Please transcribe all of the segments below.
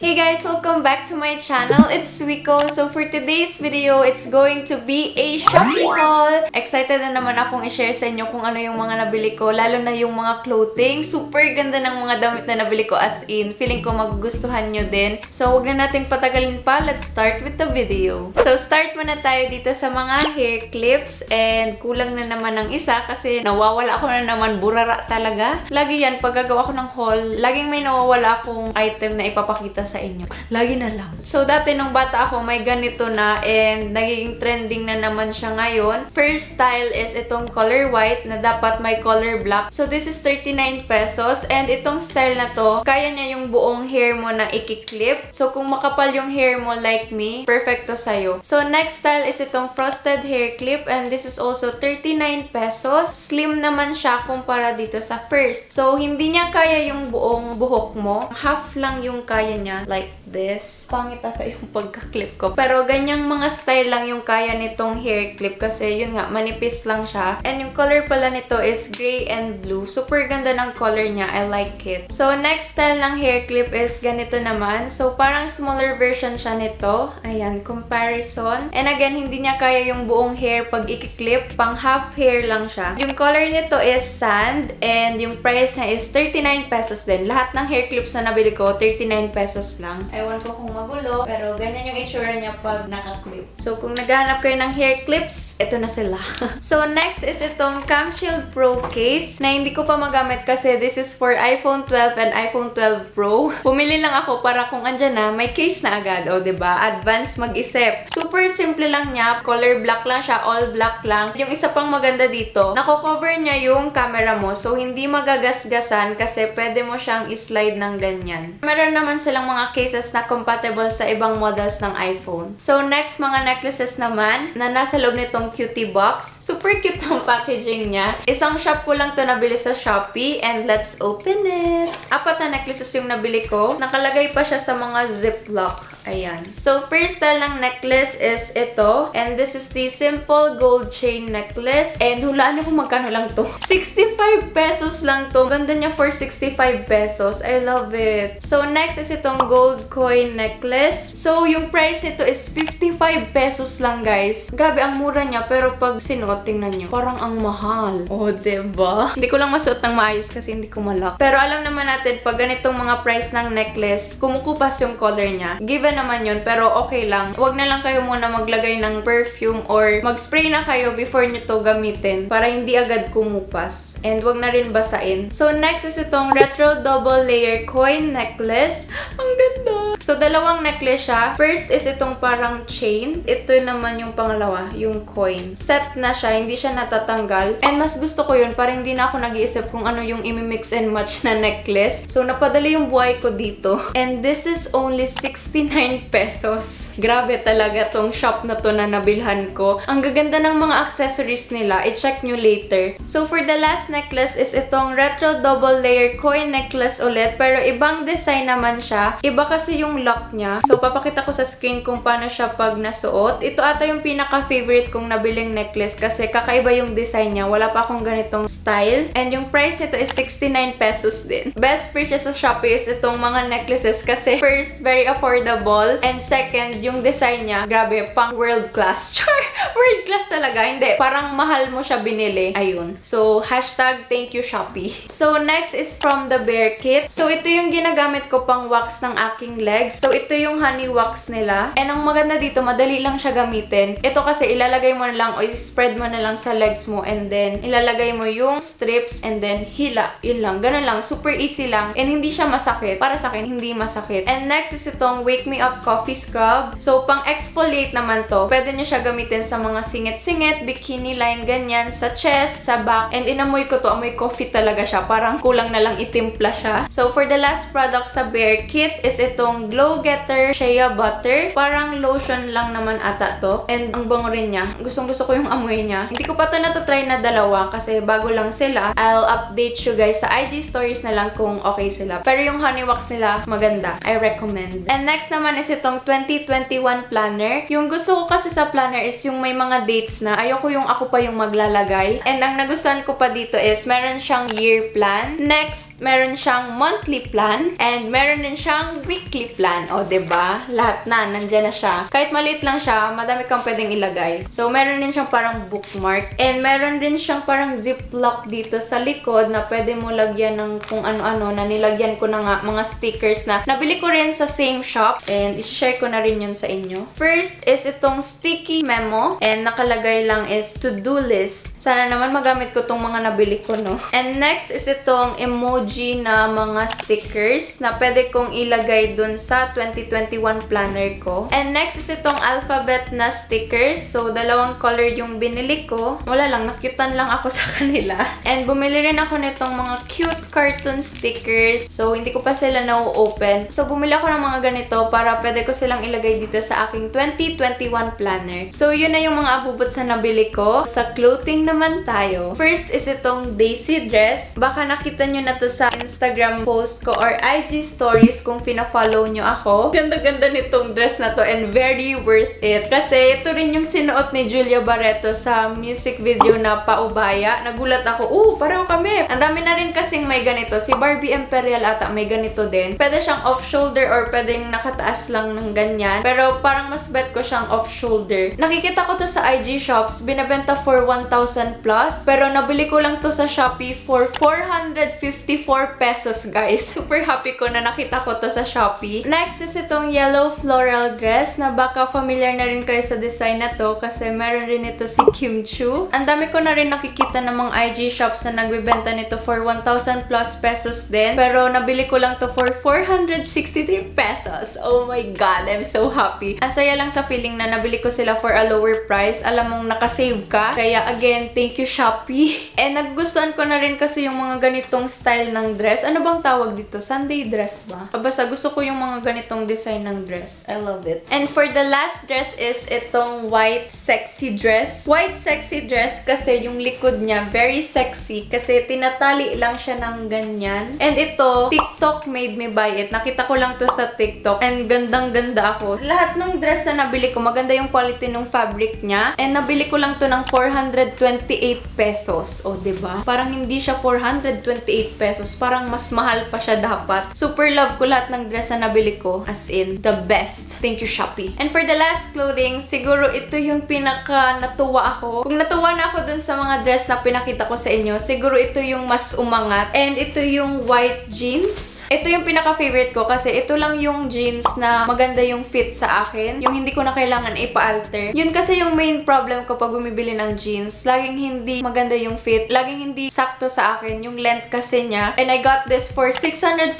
Hey guys! Welcome back to my channel. It's Weeko. So for today's video, it's going to be a Shopee haul. Excited na naman akong i-share sa inyo kung ano yung mga nabili ko, lalo na yung mga clothing. Super ganda ng mga damit na nabili ko, as in. Feeling ko magugustuhan nyo din. So wag na nating patagalin pa. Let's start with the video. So start muna tayo dito sa mga hair clips. And kulang na naman ng isa kasi nawawala ako na naman. Burara talaga. Lagi yan, pag gagawa ko ng haul, laging may nawawala akong item na ipapakita sa inyo. Lagi na lang. So, dati nung bata ako, may ganito na and nagiging trending na naman siya ngayon. First style is itong color white na dapat may color black. So, this is 39 pesos and itong style na to, kaya niya yung buong hair mo na i-clip. So, kung makapal yung hair mo like me, perfecto sa'yo. So, next style is itong frosted hair clip and this is also 39 pesos. Slim naman siya kumpara dito sa first. So, hindi niya kaya yung buong buhok mo. Half lang yung kaya niya. Like this. Pangit ata yung pagka-clip ko. Pero ganyang mga style lang yung kaya nitong hair clip kasi yun nga, manipis lang siya. And yung color pala nito is gray and blue. Super ganda ng color niya. I like it. So, next style ng hair clip is ganito naman. So, parang smaller version siya nito. Ayan, comparison. And again, hindi niya kaya yung buong hair pag i-clip. Pang half hair lang siya. Yung color nito is sand and yung price niya is 39 pesos din. Lahat ng hair clips na nabili ko, 39 pesos lang. Ewan ko kung magulo, pero ganyan yung itsura niya pag naka-clip. So, kung naghahanap kayo ng hair clips, ito na sila. So, next is itong Cam Shield Pro case na hindi ko pa magamit kasi this is for iPhone 12 and iPhone 12 Pro. Pumili lang ako para kung andyan na, may case na agad. O, diba? Advance mag-isip. Super simple lang niya. Color black lang siya. All black lang. Yung isa pang maganda dito, nako-cover niya yung camera mo. So, hindi magagasgasan kasi pwede mo siyang i-slide ng ganyan. Meron naman silang mga cases na compatible sa ibang models ng iPhone. So, next, mga necklaces naman na nasa loob nitong cutie box. Super cute ang packaging niya. Isang shop ko lang to nabili sa Shopee and let's open it. 4 na necklaces yung nabili ko. Nakalagay pa siya sa mga ziplock. Ayan. So, first style ng necklace is ito. And this is the simple gold chain necklace. And hulaan niyo kung magkano lang to. 65 pesos lang to. Ganda niya for 65 pesos. I love it. So, next is itong gold coin necklace. So, yung price nito is 55 pesos lang, guys. Grabe, ang mura niya. Pero pag sinuot, tingnan niyo, parang ang mahal. Oh, diba? Hindi ko lang masuot ng maayos kasi hindi ko malak. Pero alam naman natin, pag ganitong mga price ng necklace, kumukupas yung color niya. Given naman yun, pero okay lang. Huwag na lang kayo muna maglagay ng perfume or mag-spray na kayo before nyo to gamitin para hindi agad kumupas. And huwag na rin basain. So, next is itong retro double layer coin necklace. Ang ganda! So, dalawang necklace siya. First is itong parang chain. Ito naman yung pangalawa, yung coin. Set na siya, hindi siya natatanggal. And mas gusto ko yun para hindi na ako nag-iisip kung ano yung imi-mix and match na necklace. So, napadali yung buhay ko dito. And this is only 69 pesos. Grabe talaga tong shop na to na nabilhan ko. Ang gaganda ng mga accessories nila. I-check nyo later. So, for the last necklace is itong retro double layer coin necklace ulit. Pero ibang design naman siya. Iba kasi yung lock niya. So, papakita ko sa screen kung paano siya pag nasuot. Ito ata yung pinaka-favorite kong nabiling necklace kasi kakaiba yung design niya. Wala pa akong ganitong style. And yung price nito is 69 pesos din. Best purchase sa Shopee is itong mga necklaces kasi first, very affordable. And second, yung design niya, grabe, pang world class. Char! World class talaga. Hindi, parang mahal mo siya binili. Ayun. So, hashtag thank you Shopee. So, next is from the Bear Kit. So, ito yung ginagamit ko pang wax ng aking legs. So, ito yung honey wax nila. And ang maganda dito, madali lang siya gamitin. Ito kasi ilalagay mo na lang o spread mo na lang sa legs mo and then ilalagay mo yung strips and then hila. Yun lang. Ganun lang. Super easy lang. And hindi siya masakit. Para sa akin, hindi masakit. And next is itong Wake Me Up Coffee Scrub. So, pang exfoliate naman to. Pwede nyo siya gamitin sa mga singit-singit, bikini line, ganyan, sa chest, sa back. And inamoy ko to. Amoy coffee talaga siya. Parang kulang na lang itimpla siya. So, for the last product sa Bear Kit is itong Glow Getter Shea Butter. Parang lotion lang naman ata to. And ang bango rin niya. Gustong-gusto ko yung amoy niya. Hindi ko pa to natatry na dalawa kasi bago lang sila. I'll update you guys sa IG stories na lang kung okay sila. Pero yung honey wax nila, maganda. I recommend. And next naman is itong 2021 planner. Yung gusto ko kasi sa planner is yung may mga dates na ayoko yung ako pa yung maglalagay. And ang nagustuhan ko pa dito is meron siyang year plan. Next, meron siyang monthly plan. And meron din siyang weekly plan. O, diba? Lahat na, nandyan na siya. Kahit maliit lang siya, madami kang pwedeng ilagay. So, meron din siyang parang bookmark. And meron din siyang parang ziplock dito sa likod na pwede mo lagyan ng kung ano-ano na nilagyan ko na nga mga stickers na nabili ko rin sa same shop. And isi-share ko na rin yun sa inyo. First is itong sticky memo. And nakalagay lang is to-do list. Sana naman magamit ko tong mga nabili ko, no? And next is itong emoji na mga stickers na pwede kong ilagay dun sa 2021 planner ko. And next is itong alphabet na stickers. So, dalawang color yung binili ko. Wala lang, nakyutan lang ako sa kanila. And bumili rin ako nitong mga cute cartoon stickers. So, hindi ko pa sila na-open. So, bumili ako ng mga ganito para pwede ko silang ilagay dito sa aking 2021 planner. So, yun na yung mga abubot sa nabili ko. Sa clothing naman tayo. First is itong Daisy dress. Baka nakita nyo na to sa Instagram post ko or IG stories kung pina-follow nyo ako. Ganda-ganda nitong dress na to and very worth it. Kasi ito rin yung sinuot ni Julia Barreto sa music video na Paubaya. Nagulat ako, pareho kami. Ang dami na rin kasing may ganito. Si Barbie Imperial ata may ganito din. Pwede siyang off-shoulder or pwedeng nakataas lang ng ganyan. Pero parang mas bet ko siyang off-shoulder. Nakikita ko to sa IG shops. Binabenta for 1,000 plus. Pero nabili ko lang to sa Shopee for 454 pesos, guys. Super happy ko na nakita ko to sa Shopee. Next is itong yellow floral dress na baka familiar na rin kayo sa design na to kasi meron rin ito si Kim Chu. Ang dami ko na rin nakikita ng mga IG shops na nagbebenta nito for 1,000 plus pesos din. Pero nabili ko lang to for 463 pesos. Oh my God, I'm so happy. Ang saya lang sa feeling na nabili ko sila for a lower price. Alam mong nakasave ka. Kaya again, thank you Shopee. And nagustuhan ko na rin kasi yung mga ganitong style ng dress. Ano bang tawag dito? Sunday dress ba? Basta gusto ko yung mga ganitong design ng dress. I love it. And for the last dress is itong white sexy dress. White sexy dress kasi yung likod niya very sexy kasi tinatali lang siya ng ganyan. And ito, TikTok made me buy it. Nakita ko lang to sa TikTok and gandang-ganda ako. Lahat ng dress na nabili ko, maganda yung quality ng fabric niya. And nabili ko lang to ng 428 pesos. O, diba? Parang hindi siya 428 pesos. Parang mas mahal pa siya dapat. Super love ko lahat ng dress na nabili ko. As in, the best. Thank you, Shopee. And for the last clothing, siguro ito yung pinaka natuwa ako. Kung natuwa na ako dun sa mga dress na pinakita ko sa inyo, siguro ito yung mas umangat. And ito yung white jeans. Ito yung pinaka-favorite ko kasi ito lang yung jeans na maganda yung fit sa akin. Yung hindi ko na kailangan ipa-alter. Yun kasi yung main problem ko pag bumibili ng jeans. Laging hindi maganda yung fit. Laging hindi sakto sa akin. Yung length kasi niya. And I got this for 648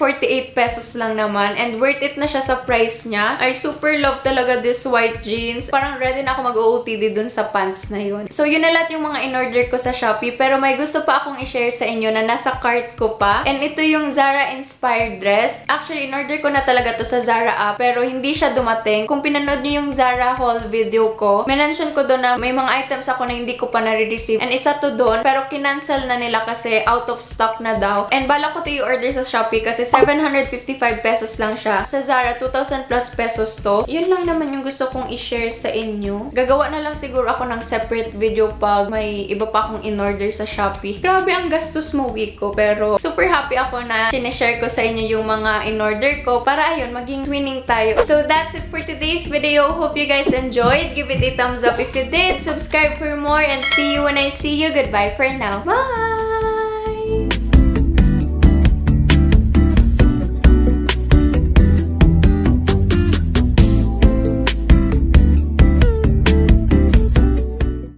pesos lang naman. And worth it na siya sa price niya. I super love talaga this white jeans. Parang ready na ako mag-OOTD dun sa pants na yun. So yun na lahat yung mga in-order ko sa Shopee. Pero may gusto pa akong i-share sa inyo na nasa cart ko pa. And ito yung Zara inspired dress. Actually, in-order ko na talaga to sa Zara app. Pero hindi siya dumating. Kung pinanood nyo yung Zara haul video ko, mention ko doon na may mga items ako na hindi ko pa nare-receive. And isa to doon, pero kinancel na nila kasi out of stock na daw. And bala ko to i-order sa Shopee kasi 755 pesos lang siya. Sa Zara, 2,000 plus pesos to. Yun lang naman yung gusto kong i-share sa inyo. Gagawa na lang siguro ako ng separate video pag may iba pa akong in-order sa Shopee. Grabe ang gastos mo, Weeko. Pero super happy ako na sinishare ko sa inyo yung mga in-order ko para ayun, maging winning tayo. So that's it for today's video. Hope you guys enjoyed. Give it a thumbs up if you did. Subscribe for more and see you when I see you. Goodbye for now. Bye!